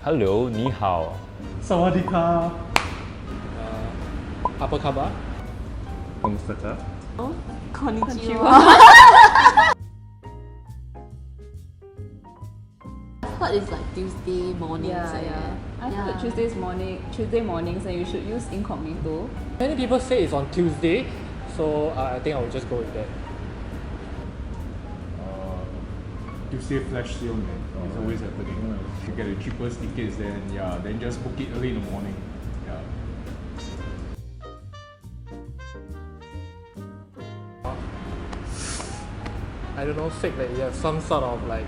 Hello, ni hao. Sawadika. Apa khabar? Konnichiwa. Konnichiwa. I thought it's like Tuesday mornings. I thought Tuesday mornings, and you should use incognito. Many people say it's on Tuesday, so I think I will just go with that. Tuesday flash sale, man. It's always happening. You get the cheapest tickets, then just book it early in the morning. Yeah. I don't know, fake that you have some sort of like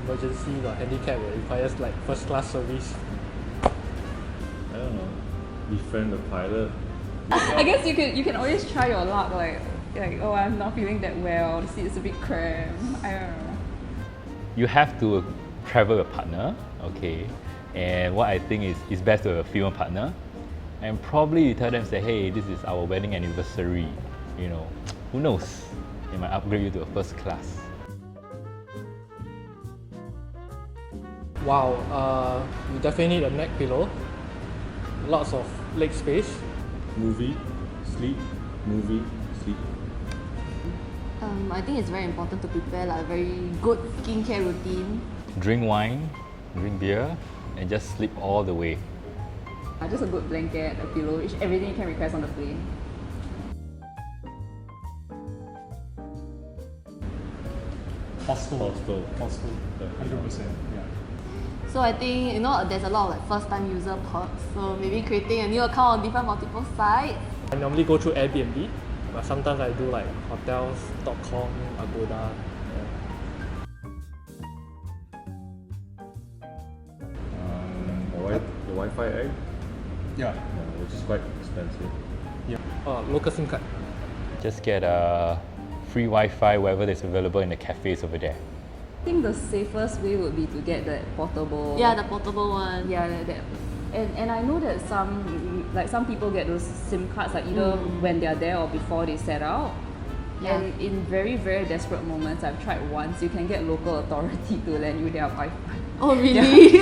emergency or handicap that requires like first class service. I don't know. Befriend the pilot. I guess you can always try your luck, like oh, I'm not feeling that well. The seat is a bit cramped. I don't know. You have to travel with a partner, okay? And what I think is it's best to have a female partner. And probably you tell them, say, hey, this is our wedding anniversary. You know, who knows? They might upgrade you to a first class. Wow, you definitely need a neck pillow, lots of leg space. Movie, sleep, movie, sleep. I think it's very important to prepare like a very good skincare routine. Drink wine, drink beer, and just sleep all the way. Just a good blanket, a pillow, everything you can request on the plane. Hostel. 100%. Yeah. So I think there's a lot of like first time user perks. So maybe creating a new account on different multiple sites. I normally go through Airbnb, but sometimes I do like hotels.com, Agoda. The Wi-Fi egg, Yeah. which is quite expensive. Local SIM card. Just get a free Wi-Fi wherever it's available in the cafes over there. I think the safest way would be to get that portable. Yeah, the portable one. Yeah, that. And I know that some people get those SIM cards like either when they are there or before they set out. Yeah. And in very, very desperate moments, I've tried once, you can get local authority to lend you their Wi-Fi. Oh really?